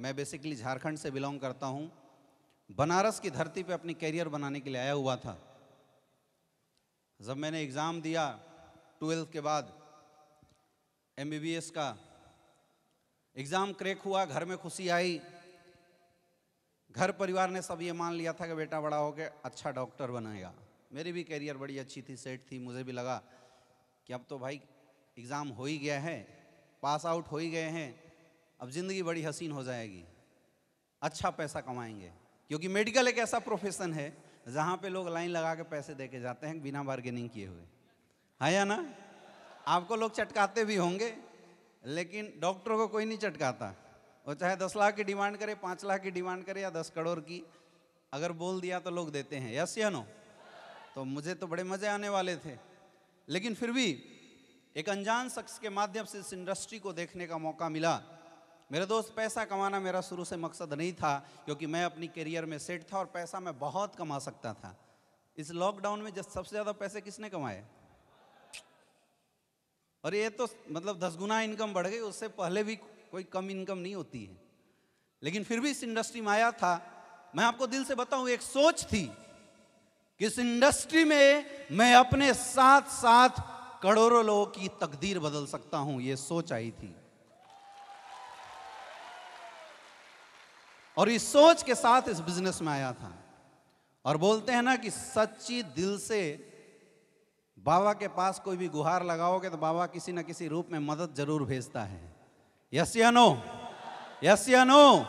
मैं बेसिकली झारखंड से बिलोंग करता हूँ। बनारस की धरती पे अपनी कैरियर बनाने के लिए आया हुआ था। जब मैंने एग्ज़ाम दिया 12th के बाद MBBS का एग्ज़ाम क्रैक हुआ, घर में खुशी आई। घर परिवार ने सब ये मान लिया था कि बेटा बड़ा होकर अच्छा डॉक्टर बनेगा। मेरी भी कैरियर बड़ी अच्छी थी, सेट थी। मुझे भी लगा कि अब तो भाई एग्ज़ाम हो ही गया है, पास आउट हो ही गए हैं, अब ज़िंदगी बड़ी हसीन हो जाएगी, अच्छा पैसा कमाएंगे। क्योंकि मेडिकल एक ऐसा प्रोफेशन है जहाँ पे लोग लाइन लगा के पैसे दे के जाते हैं बिना बार्गेनिंग किए हुए, है या ना? आपको लोग चटकाते भी होंगे, लेकिन डॉक्टरों को कोई नहीं चटकाता। वो चाहे 10 लाख की डिमांड करे, 5 लाख की डिमांड करे या 10 करोड़ की, अगर बोल दिया तो लोग देते हैं। यस या नो? तो मुझे तो बड़े मज़े आने वाले थे, लेकिन फिर भी एक अनजान शख्स के माध्यम से इस इंडस्ट्री को देखने का मौका मिला। मेरे दोस्त, पैसा कमाना मेरा शुरू से मकसद नहीं था, क्योंकि मैं अपनी करियर में सेट था और पैसा मैं बहुत कमा सकता था। इस लॉकडाउन में जब सबसे ज़्यादा पैसे किसने कमाए? और ये तो मतलब 10 गुना इनकम बढ़ गई, उससे पहले भी कोई कम इनकम नहीं होती है। लेकिन फिर भी इस इंडस्ट्री में आया था। मैं आपको दिल से बताऊं, एक सोच थी कि इस इंडस्ट्री में मैं अपने साथ साथ करोड़ों लोगों की तकदीर बदल सकता हूं, ये सोच आई थी। और इस सोच के साथ इस बिजनेस में आया था। और बोलते हैं ना कि सच्ची दिल से बाबा के पास कोई भी गुहार लगाओगे तो बाबा किसी न किसी रूप में मदद जरूर भेजता है। यस या नो? यस या नो?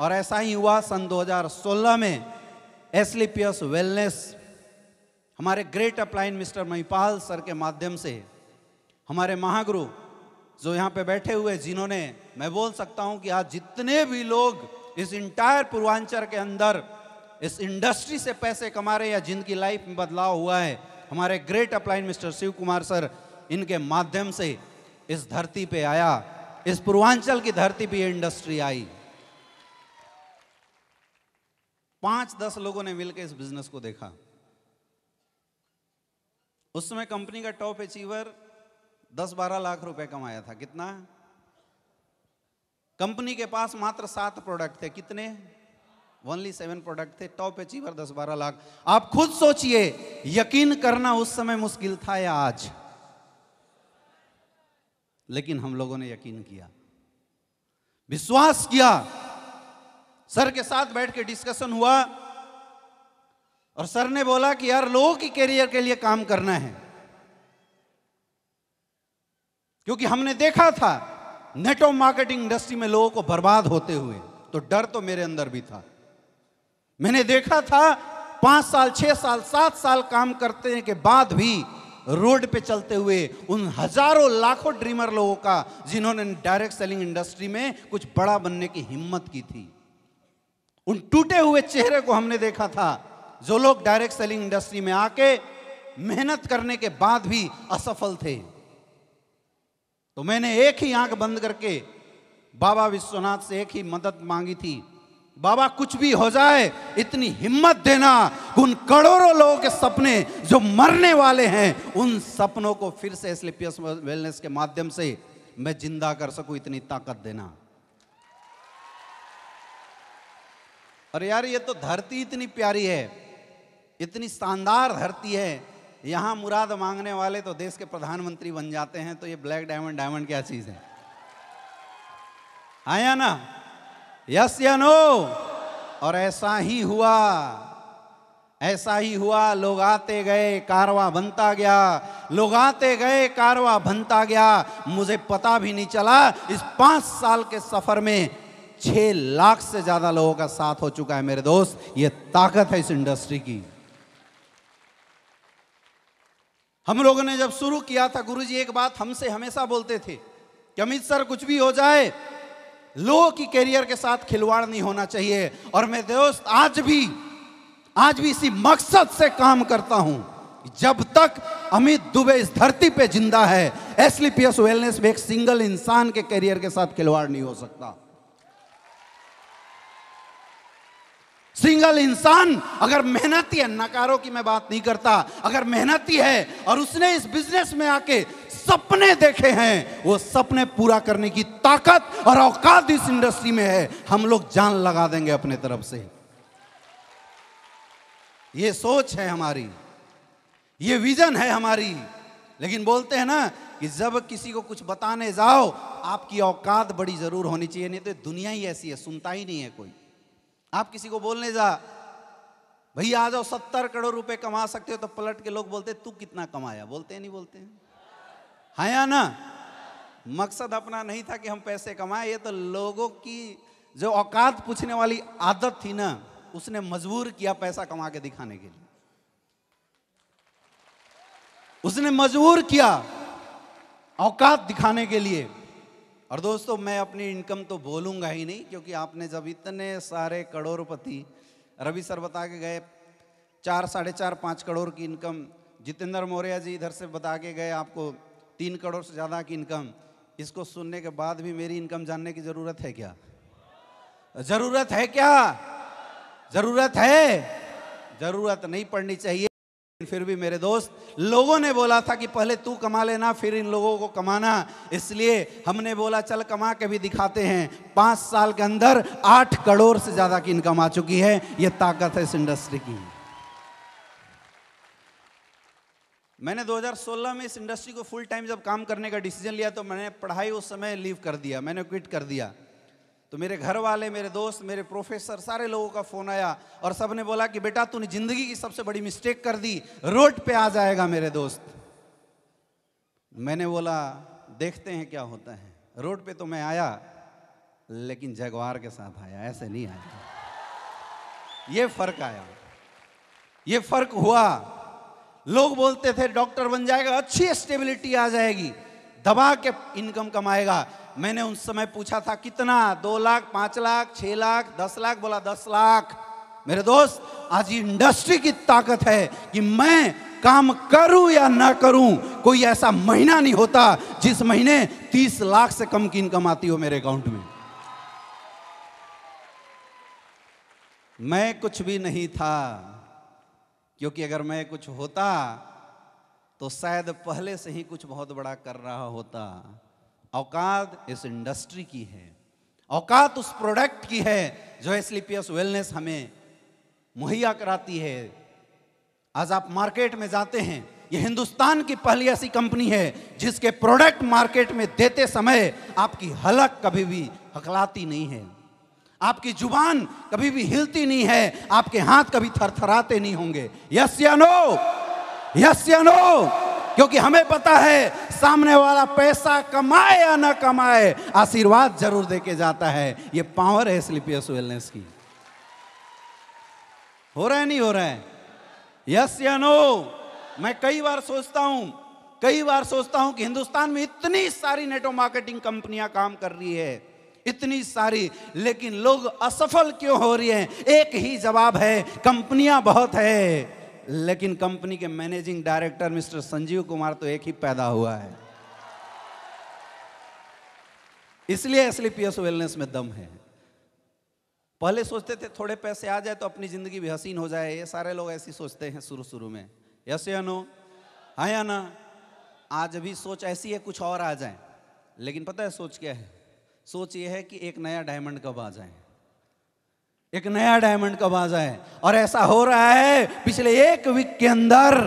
और ऐसा ही हुआ सन 2016 में एस्क्लेपियस वेलनेस, हमारे great upline mister Mahipal sir के माध्यम से, हमारे महागुरु जो यहाँ पे बैठे हुए, जिन्होंने, मैं बोल सकता हूँ कि आज जितने भी लोग इस इंटायर पूर्वांचल के अंदर इस इंडस्ट्री से पैसे कमा रहे या जिनकी लाइफ में बदलाव हुआ है, हमारे great upline mister Shiv Kumar sir, इनके माध्यम से इस धरती पे आया, इस पूर्वांचल की धरती पे ये इंडस्ट्री आई। 5-10 लोगों ने मिलकर इस बिजनेस को देखा। उस समय कंपनी का टॉप अचीवर 10-12 लाख रुपए कमाया था। कितना? कंपनी के पास मात्र 7 प्रोडक्ट थे। कितने? ओनली 7 प्रोडक्ट थे। Top achiever 10-12 lakh. आप खुद सोचिए, यकीन करना उस समय मुश्किल था या आज? लेकिन हम लोगों ने यकीन किया, विश्वास किया। सर के साथ बैठ के डिस्कशन हुआ और सर ने बोला कि यार लोगों की कैरियर के लिए काम करना है, क्योंकि हमने देखा था नेटवर्क मार्केटिंग इंडस्ट्री में लोगों को बर्बाद होते हुए, तो डर तो मेरे अंदर भी था। मैंने देखा था 5 साल, 6 साल, 7 साल काम करने के बाद भी रोड पे चलते हुए उन हजारों लाखों ड्रीमर लोगों का, जिन्होंने डायरेक्ट सेलिंग इंडस्ट्री में कुछ बड़ा बनने की हिम्मत की थी, उन टूटे हुए चेहरे को हमने देखा था, जो लोग डायरेक्ट सेलिंग इंडस्ट्री में आके मेहनत करने के बाद भी असफल थे। तो मैंने एक ही आंख बंद करके बाबा विश्वनाथ से एक ही मदद मांगी थी बाबा कुछ भी हो जाए, इतनी हिम्मत देना उन करोड़ों लोगों के सपने जो मरने वाले हैं, उन सपनों को फिर से एसलीपीएस वेलनेस के माध्यम से मैं जिंदा कर सकूं, इतनी ताकत देना। और यार ये तो धरती इतनी प्यारी है, इतनी शानदार धरती है, यहां मुराद मांगने वाले तो देश के प्रधानमंत्री बन जाते हैं, तो ये ब्लैक डायमंड डायमंड क्या चीज है? आया ना? यस या नो? और ऐसा ही हुआ, ऐसा ही हुआ। लोग आते गए, कारवां बनता गया, लोग आते गए, कारवां बनता गया। मुझे पता भी नहीं चला इस 5 साल के सफर में 6 लाख से ज्यादा लोगों का साथ हो चुका है मेरे दोस्त। ये ताकत है इस इंडस्ट्री की। हम लोगों ने जब शुरू किया था, गुरुजी एक बात हमसे हमेशा बोलते थे कि अमित सर कुछ भी हो जाए, लोगों की कैरियर के साथ खिलवाड़ नहीं होना चाहिए। और मैं दोस्त आज भी इसी मकसद से काम करता हूं, जब तक अमित दुबे इस धरती पे जिंदा है, एसलीपीएस वेलनेस में एक सिंगल इंसान के कैरियर के साथ खिलवाड़ नहीं हो सकता। सिंगल इंसान अगर मेहनती है, नकारों की मैं बात नहीं करता, अगर मेहनती है और उसने इस बिजनेस में आके सपने देखे हैं, वो सपने पूरा करने की ताकत और औकात इस इंडस्ट्री में है। हम लोग जान लगा देंगे अपने तरफ से। ये सोच है हमारी, ये विजन है हमारी। लेकिन बोलते हैं ना कि जब किसी को कुछ बताने जाओ, आपकी औकात बड़ी जरूर होनी चाहिए, नहीं तो दुनिया ही ऐसी है, सुनता ही नहीं है कोई। आप किसी को बोलने जा, भैया आ जाओ 70 करोड़ रुपए कमा सकते हो, तो पलट के लोग बोलते तू कितना कमाया? बोलते हैं नहीं बोलते हैं? हाँ या ना? मकसद अपना नहीं था कि हम पैसे कमाए, ये तो लोगों की जो औकात पूछने वाली आदत थी ना, उसने मजबूर किया पैसा कमा के दिखाने के लिए। उसने मजबूर किया औकात दिखाने के लिए। और दोस्तों मैं अपनी इनकम तो बोलूंगा ही नहीं, क्योंकि आपने जब इतने सारे करोड़पति, रवि सर बता के गए 4, 4.5, 5 करोड़ की इनकम, जितेंद्र मौर्य जी इधर से बता के गए आपको 3 करोड़ से ज़्यादा की इनकम। इसको सुनने के बाद भी मेरी इनकम जानने की ज़रूरत है क्या? ज़रूरत है क्या? ज़रूरत है? ज़रूरत नहीं पड़नी चाहिए। फिर भी मेरे दोस्त, लोगों ने बोला था कि पहले तू कमा लेना, फिर इन लोगों को कमाना, इसलिए हमने बोला चल कमा के भी दिखाते हैं। 5 साल के अंदर 8 करोड़ से ज्यादा की इनकम आ चुकी है। यह ताकत है इस इंडस्ट्री की। मैंने 2016 में इस इंडस्ट्री को फुल टाइम जब काम करने का डिसीजन लिया, तो मैंने पढ़ाई उस समय लीव कर दिया, मैंने क्विट कर दिया। तो मेरे घर वाले, मेरे दोस्त, मेरे प्रोफेसर, सारे लोगों का फ़ोन आया और सब ने बोला कि बेटा तूने ज़िंदगी की सबसे बड़ी मिस्टेक कर दी, रोड पे आ जाएगा मेरे दोस्त। मैंने बोला देखते हैं क्या होता है। रोड पे तो मैं आया, लेकिन जगवार के साथ आया, ऐसे नहीं आया। ये फ़र्क आया, ये फ़र्क हुआ। लोग बोलते थे डॉक्टर बन जाएगा, अच्छी स्टेबिलिटी आ जाएगी, दबा के इनकम कमाएगा। मैंने उस समय पूछा था कितना, 2 लाख, 5 लाख, 6 लाख, 10 लाख? बोला 10 लाख। मेरे दोस्त आज इंडस्ट्री की ताकत है कि मैं काम करूं या ना करूं, कोई ऐसा महीना नहीं होता जिस महीने 30 लाख से कम की इनकम आती हो मेरे अकाउंट में। मैं कुछ भी नहीं था, क्योंकि अगर मैं कुछ होता तो शायद पहले से ही कुछ बहुत बड़ा कर रहा होता। औकात इस इंडस्ट्री की है, औकात उस प्रोडक्ट की है जो एसलीपीएस वेलनेस हमें मुहैया कराती है। आज आप मार्केट में जाते हैं, ये हिंदुस्तान की पहली ऐसी कंपनी है जिसके प्रोडक्ट मार्केट में देते समय आपकी हलक कभी भी हकलाती नहीं है, आपकी जुबान कभी भी हिलती नहीं है, आपके हाथ कभी थरथराते नहीं होंगे। यस या नो? यस या नो? क्योंकि हमें पता है सामने वाला पैसा कमाए या ना कमाए, आशीर्वाद जरूर देके जाता है। ये पावर है एसलीपीएस वेलनेस की। हो रहा है नहीं हो रहा है? यस या नो? मैं कई बार सोचता हूं कि हिंदुस्तान में इतनी सारी नेटवर्क मार्केटिंग कंपनियां काम कर रही है, इतनी सारी, लेकिन लोग असफल क्यों हो रही हैं? एक ही जवाब है, कंपनियां बहुत है, लेकिन कंपनी के managing director mister Sanjeev Kumar तो एक ही पैदा हुआ है। इसलिए एसलीपीएस वेलनेस में दम है। पहले सोचते थे थोड़े पैसे आ जाए तो अपनी जिंदगी भी हसीन हो जाए, ये सारे लोग ऐसी सोचते हैं शुरू शुरू में, यस या नो, हाँ या ना। आज भी सोच ऐसी है कुछ और आ जाए, लेकिन पता है सोच क्या है? सोच ये है कि एक नया डायमंड कब आ जाए, एक नया डायमंड कब आ जाए। और ऐसा हो रहा है पिछले एक वीक के अंदर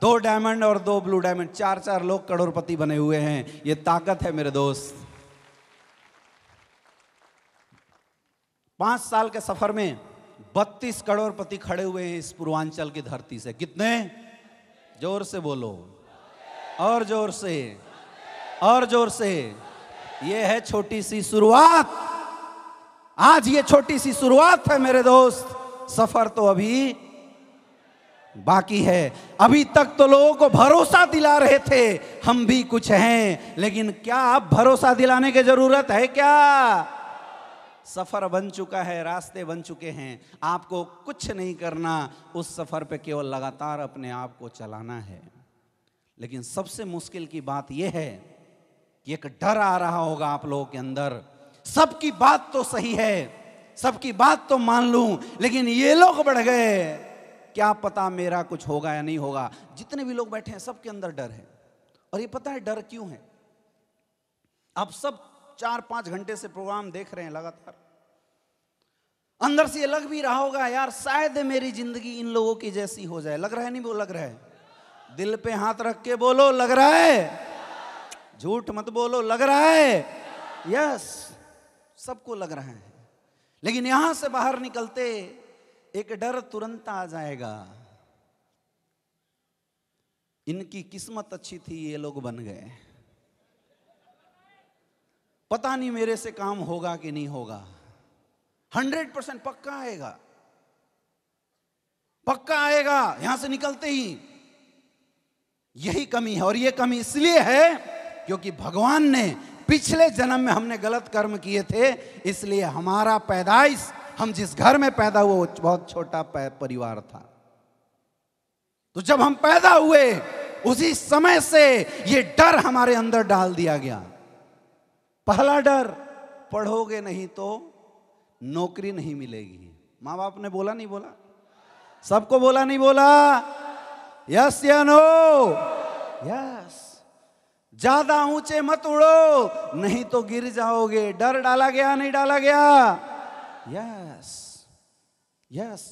2 डायमंड और 2 ब्लू डायमंड, 4 लोग करोड़पति बने हुए हैं। ये ताकत है मेरे दोस्त। 5 साल के सफर में 32 करोड़पति खड़े हुए हैं इस पूर्वांचल की धरती से। कितने? जोर से बोलो, और जोर से, और जोर से। ये है छोटी सी शुरुआत। आज ये छोटी सी शुरुआत है मेरे दोस्त, सफर तो अभी बाकी है। अभी तक तो लोगों को भरोसा दिला रहे थे हम भी कुछ हैं, लेकिन क्या अब भरोसा दिलाने की जरूरत है क्या? सफर बन चुका है, रास्ते बन चुके हैं, आपको कुछ नहीं करना, उस सफर पे केवल लगातार अपने आप को चलाना है। लेकिन सबसे मुश्किल की बात यह है कि एक डर आ रहा होगा आप लोगों के अंदर। सबकी बात तो सही है, सबकी बात तो मान लूं, लेकिन ये लोग बढ़ गए, क्या पता मेरा कुछ होगा या नहीं होगा। जितने भी लोग बैठे हैं सबके अंदर डर है। और ये पता है डर क्यों है? आप सब 4-5 घंटे से प्रोग्राम देख रहे हैं लगातार, अंदर से ये लग भी रहा होगा यार शायद मेरी जिंदगी इन लोगों की जैसी हो जाए। लग रहा है नहीं? वो लग रहा है। दिल पे हाथ रख के बोलो, लग रहा है? झूठ मत बोलो, लग रहा है? यस, सबको लग रहा है। लेकिन यहां से बाहर निकलते एक डर तुरंत आ जाएगा, इनकी किस्मत अच्छी थी, ये लोग बन गए, पता नहीं मेरे से काम होगा कि नहीं होगा। 100% पक्का आएगा, पक्का आएगा यहां से निकलते ही। यही कमी है, और ये कमी इसलिए है क्योंकि भगवान ने पिछले जन्म में हमने गलत कर्म किए थे, इसलिए हमारा पैदाइश, हम जिस घर में पैदा हुए वो बहुत छोटा परिवार था। तो जब हम पैदा हुए उसी समय से ये डर हमारे अंदर डाल दिया गया। पहला डर, पढ़ोगे नहीं तो नौकरी नहीं मिलेगी। माँ बाप ने बोला नहीं बोला? सबको बोला नहीं बोला? यस या नो? यस। ज्यादा ऊंचे मत उड़ो नहीं तो गिर जाओगे। डर डाला गया नहीं डाला गया? Yes yes.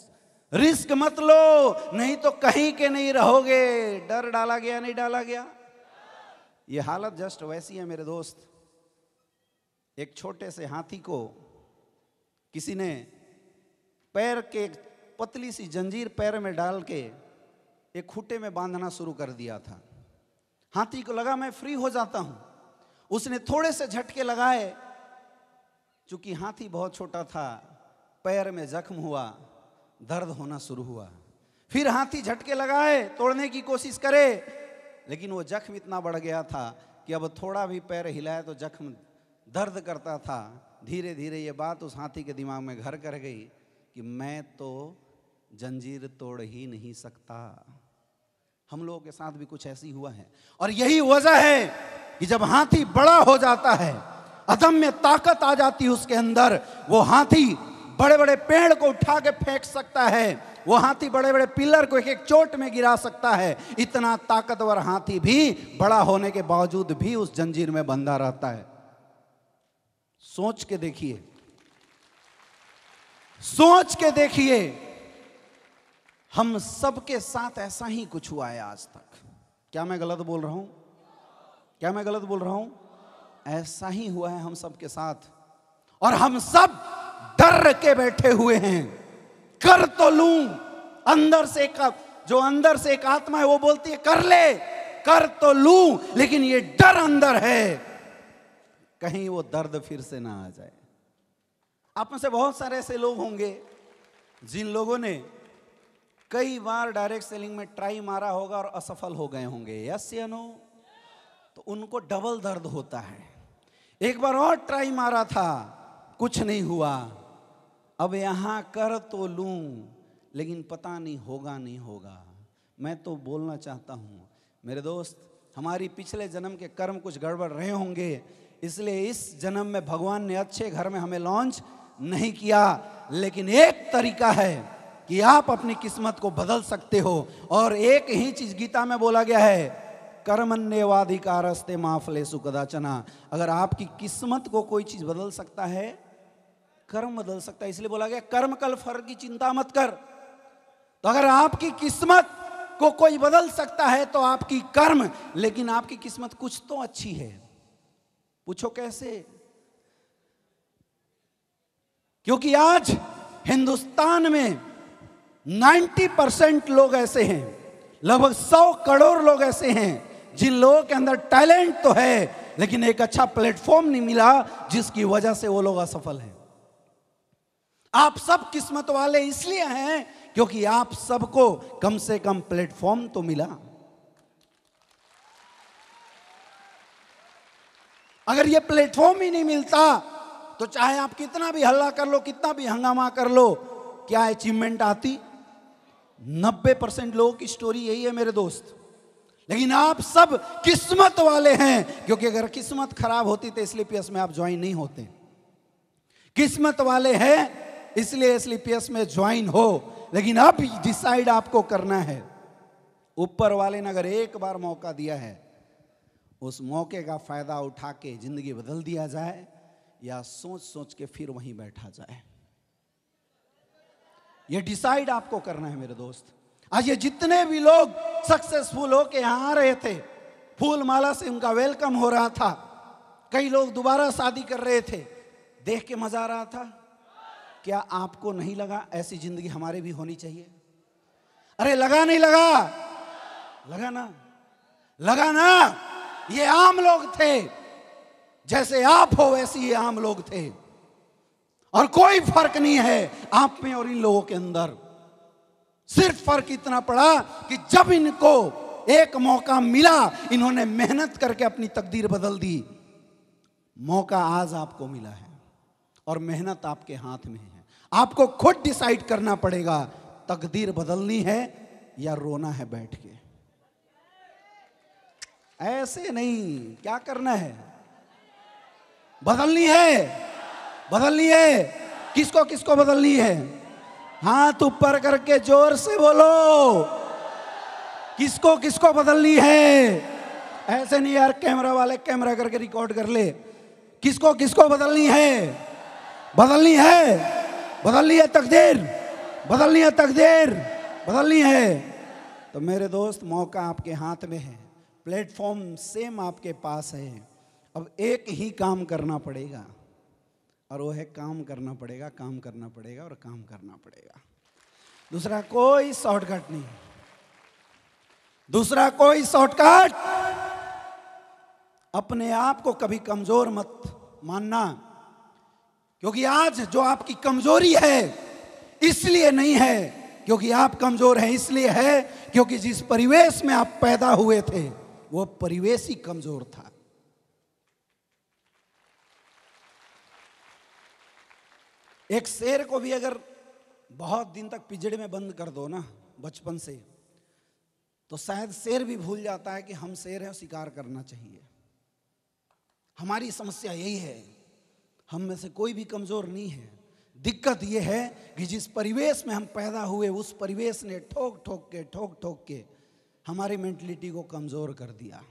रिस्क मत लो नहीं तो कहीं के नहीं रहोगे। डर डाला गया नहीं डाला गया? ये हालत जस्ट वैसी है मेरे दोस्त। एक छोटे से हाथी को किसी ने पैर के पतली सी जंजीर पैर में डाल के एक खूंटे में बांधना शुरू कर दिया था। हाथी को लगा मैं फ्री हो जाता हूं। उसने थोड़े से झटके लगाए, चूंकि हाथी बहुत छोटा था, पैर में जख्म हुआ, दर्द होना शुरू हुआ। फिर हाथी झटके लगाए, तोड़ने की कोशिश करे, लेकिन वो जख्म इतना बढ़ गया था कि अब थोड़ा भी पैर हिलाए तो जख्म दर्द करता था। धीरे धीरे ये बात उस हाथी के दिमाग में घर कर गई कि मैं तो जंजीर तोड़ ही नहीं सकता। हम लोगों के साथ भी कुछ ऐसी हुआ है। और यही वजह है कि जब हाथी बड़ा हो जाता है, अदम्य ताकत आ जाती है उसके अंदर, वो हाथी बड़े बड़े पेड़ को उठा के फेंक सकता है, वो हाथी बड़े बड़े पिलर को एक एक चोट में गिरा सकता है। इतना ताकतवर हाथी भी बड़ा होने के बावजूद भी उस जंजीर में बंधा रहता है। सोच के देखिए, सोच के देखिए, हम सबके साथ ऐसा ही कुछ हुआ है आज तक। क्या मैं गलत बोल रहा हूं? क्या मैं गलत बोल रहा हूं? ऐसा ही हुआ है हम सबके साथ। और हम सब डर के बैठे हुए हैं। कर तो लूं, अंदर से जो अंदर से एक आत्मा है वो बोलती है कर ले, कर तो लूं, लेकिन ये डर अंदर है, कहीं वो दर्द फिर से ना आ जाए। आप में से बहुत सारे ऐसे लोग होंगे जिन लोगों ने कई बार डायरेक्ट सेलिंग में ट्राई मारा होगा और असफल हो गए होंगे। यस या नो? तो उनको डबल दर्द होता है। एक बार और ट्राई मारा था, कुछ नहीं हुआ, अब यहां कर तो लूं, लेकिन पता नहीं होगा नहीं होगा। मैं तो बोलना चाहता हूं मेरे दोस्त, हमारी पिछले जन्म के कर्म कुछ गड़बड़ रहे होंगे, इसलिए इस जन्म में भगवान ने अच्छे घर में हमें लॉन्च नहीं किया, लेकिन एक तरीका है कि आप अपनी किस्मत को बदल सकते हो। और एक ही चीज गीता में बोला गया है, कर्मण्येवाधिकारस्ते मा फलेषु कदाचन। अगर आपकी किस्मत को कोई चीज बदल सकता है, कर्म बदल सकता है। इसलिए बोला गया कर्म कल फल की चिंता मत कर। तो अगर आपकी किस्मत को कोई बदल सकता है तो आपकी कर्म, लेकिन आपकी किस्मत कुछ तो अच्छी है। पूछो कैसे? क्योंकि आज हिंदुस्तान में 90% लोग ऐसे हैं, लगभग 100 करोड़ लोग ऐसे हैं जिन लोगों के अंदर टैलेंट तो है, लेकिन एक अच्छा प्लेटफॉर्म नहीं मिला, जिसकी वजह से वो लोग असफल हैं। आप सब किस्मत वाले इसलिए हैं क्योंकि आप सबको कम से कम प्लेटफॉर्म तो मिला। अगर ये प्लेटफॉर्म ही नहीं मिलता तो चाहे आप कितना भी हल्ला कर लो, कितना भी हंगामा कर लो, क्या अचीवमेंट आती? 90% लोगों की स्टोरी यही है मेरे दोस्त। लेकिन आप सब किस्मत वाले हैं, क्योंकि अगर किस्मत खराब होती तो SLPS में आप ज्वाइन नहीं होते। किस्मत वाले हैं इसलिए SLPS में ज्वाइन हो। लेकिन अब डिसाइड आपको करना है। ऊपर वाले ने अगर एक बार मौका दिया है, उस मौके का फायदा उठा के जिंदगी बदल दिया जाए, या सोच सोच के फिर वहीं बैठा जाए। ये डिसाइड आपको करना है मेरे दोस्त। आज ये जितने भी लोग सक्सेसफुल हो के यहां आ रहे थे, फूल माला से उनका वेलकम हो रहा था। कई लोग दोबारा शादी कर रहे थे, देख के मजा आ रहा था। क्या आपको नहीं लगा ऐसी जिंदगी हमारे भी होनी चाहिए? अरे लगा नहीं लगा? लगा ना, लगा ना। ये आम लोग थे, जैसे आप हो वैसे ही आम लोग थे, और कोई फर्क नहीं है आप में और इन लोगों के अंदर। सिर्फ फर्क इतना पड़ा कि जब इनको एक मौका मिला, इन्होंने मेहनत करके अपनी तकदीर बदल दी। मौका आज आपको मिला है और मेहनत आपके हाथ में है। आपको खुद डिसाइड करना पड़ेगा, तकदीर बदलनी है या रोना है बैठ के। ऐसे नहीं, क्या करना है? बदलनी है, बदलनी है। किसको किसको बदलनी है? हाथ ऊपर करके जोर से बोलो, किसको किसको बदलनी है? ऐसे नहीं यार, कैमरा वाले कैमरा करके रिकॉर्ड कर ले। किसको किसको बदलनी है? बदलनी है, बदलनी है तकदीर, बदलनी है तकदीर, बदलनी है। तो मेरे दोस्त, मौका आपके हाथ में है, प्लेटफॉर्म सेम आपके पास है। अब एक ही काम करना पड़ेगा, और वो है काम करना पड़ेगा, काम करना पड़ेगा और काम करना पड़ेगा। दूसरा कोई शॉर्टकट नहीं, दूसरा कोई शॉर्टकट। अपने आप को कभी कमजोर मत मानना, क्योंकि आज जो आपकी कमजोरी है इसलिए नहीं है क्योंकि आप कमजोर हैं, इसलिए है क्योंकि जिस परिवेश में आप पैदा हुए थे वो परिवेश ही कमजोर था। एक शेर को भी अगर बहुत दिन तक पिंजड़े में बंद कर दो ना बचपन से, तो शायद शेर भी भूल जाता है कि हम शेर हैं, शिकार करना चाहिए। हमारी समस्या यही है, हम में से कोई भी कमजोर नहीं है। दिक्कत यह है कि जिस परिवेश में हम पैदा हुए, उस परिवेश ने ठोक ठोक के हमारी मेंटलिटी को कमजोर कर दिया।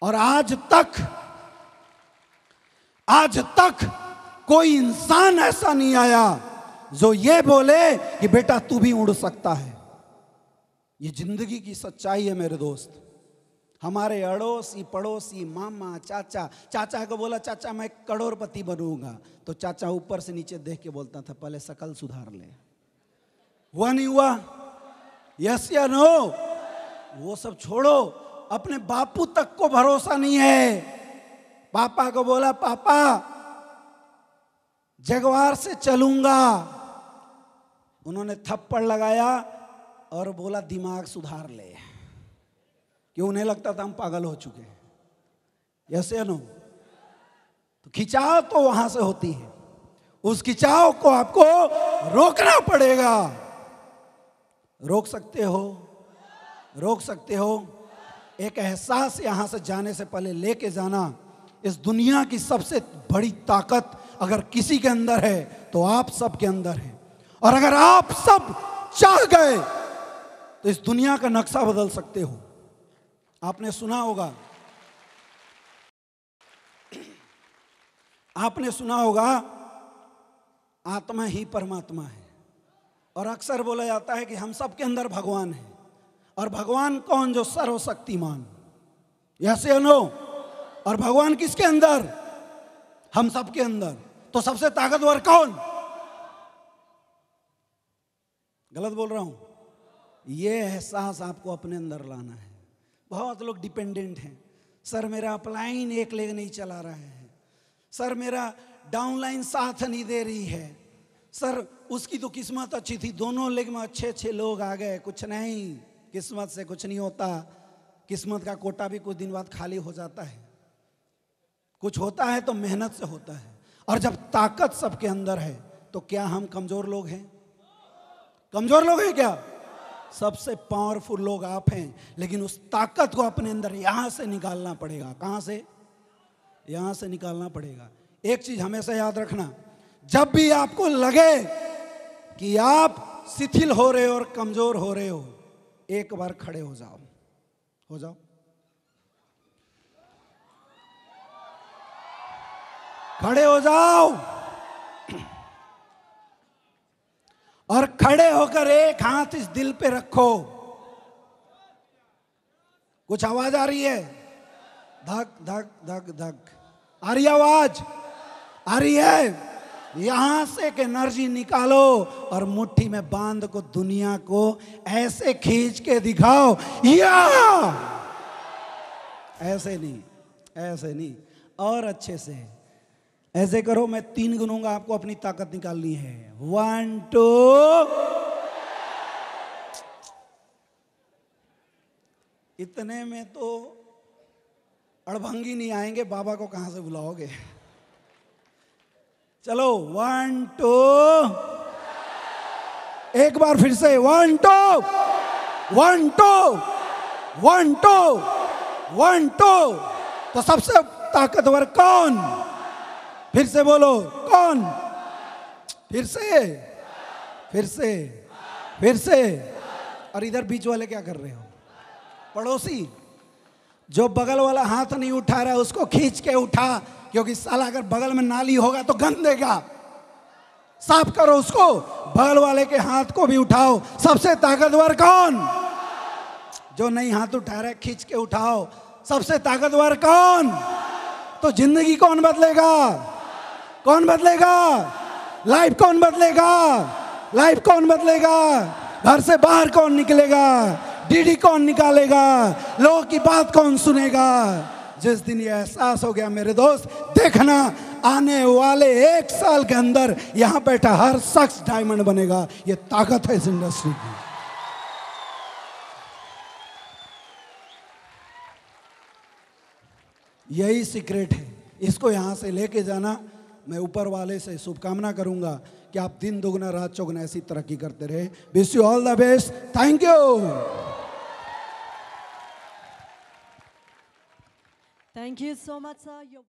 और आज तक कोई इंसान ऐसा नहीं आया जो ये बोले कि बेटा तू भी उड़ सकता है। ये जिंदगी की सच्चाई है मेरे दोस्त। हमारे अड़ोसी पड़ोसी मामा चाचा को बोला चाचा मैं करोड़पति बनूंगा, तो चाचा ऊपर से नीचे देख के बोलता था पहले शकल सुधार ले। हुआ नहीं हुआ? यस या नो? वो सब छोड़ो, अपने बापू तक को भरोसा नहीं है। पापा को बोला पापा जगवार से चलूंगा, उन्होंने थप्पड़ लगाया और बोला दिमाग सुधार ले, क्यों उन्हें लगता था हम पागल हो चुके हैं। यस या नो? तो खिंचाव तो वहां से होती है, उस खिंचाव को आपको रोकना पड़ेगा। रोक सकते हो? रोक सकते हो? एक एहसास यहां से जाने से पहले लेके जाना, इस दुनिया की सबसे बड़ी ताकत अगर किसी के अंदर है तो आप सब के अंदर है। और अगर आप सब चाह गए तो इस दुनिया का नक्शा बदल सकते हो। आपने सुना होगा, आपने सुना होगा आत्मा ही परमात्मा है। और अक्सर बोला जाता है कि हम सब के अंदर भगवान है। और भगवान कौन? जो सर्वशक्तिमान, यस या नो? और भगवान किसके अंदर? हम सब के अंदर। तो सबसे ताकतवर कौन? गलत बोल रहा हूं? ये एहसास आपको अपने अंदर लाना है। बहुत लोग डिपेंडेंट हैं। सर मेरा अपलाइन एक लेग नहीं चला रहा है, सर मेरा डाउनलाइन साथ नहीं दे रही है, सर उसकी तो किस्मत अच्छी थी, दोनों लेग में अच्छे अच्छे लोग आ गए। कुछ नहीं, किस्मत से कुछ नहीं होता। किस्मत का कोटा भी कुछ दिन बाद खाली हो जाता है। कुछ होता है तो मेहनत से होता है। और जब ताकत सबके अंदर है तो क्या हम कमजोर लोग हैं? कमजोर लोग हैं क्या? सबसे पावरफुल लोग आप हैं। लेकिन उस ताकत को अपने अंदर यहां से निकालना पड़ेगा। कहां से? यहां से निकालना पड़ेगा। एक चीज हमेशा याद रखना, जब भी आपको लगे कि आप शिथिल हो रहे हो और कमजोर हो रहे हो, एक बार खड़े हो जाओ। हो जाओ, खड़े हो जाओ। और खड़े होकर एक हाथ इस दिल पे रखो। कुछ आवाज आ रही है? धक धक धक धक आ रही आवाज? आ रही है? यहां से एक एनर्जी निकालो और मुट्ठी में बांध को दुनिया को ऐसे खींच के दिखाओ। या ऐसे नहीं, ऐसे नहीं, और अच्छे से ऐसे करो। मैं 3 गिनूंगा, आपको अपनी ताकत निकालनी है। 1 2। इतने में तो अड़भंगी नहीं आएंगे, बाबा को कहां से बुलाओगे? चलो 1 2। एक बार फिर से 1 2 1 2 1 2 1 2। तो सबसे ताकतवर कौन? फिर से बोलो, कौन? फिर से, फिर से, फिर से। और इधर बीच वाले क्या कर रहे हो? पड़ोसी जो बगल वाला हाथ नहीं उठा रहा है उसको खींच के उठा, क्योंकि साला अगर बगल में नाली होगा तो गंदेगा। साफ करो उसको। बगल वाले के हाथ को भी उठाओ। सबसे ताकतवर कौन? जो नहीं हाथ उठा रहा है खींच के उठाओ। सबसे ताकतवर कौन? तो जिंदगी कौन बदलेगा? कौन बदलेगा? लाइफ कौन बदलेगा? लाइफ कौन बदलेगा? घर से बाहर कौन निकलेगा? डीडी कौन निकालेगा? लोगों की बात कौन सुनेगा? जिस दिन ये एहसास हो गया मेरे दोस्त, देखना आने वाले 1 साल के अंदर यहां बैठा हर शख्स डायमंड बनेगा। ये ताकत है इस इंडस्ट्री की। यही सीक्रेट है। इसको यहां से लेके जाना। मैं ऊपर वाले से शुभकामना करूंगा कि आप दिन दुगना रात चौगुना ऐसी तरक्की करते रहे। Wish you all the best. Thank you. Thank you so much, sir.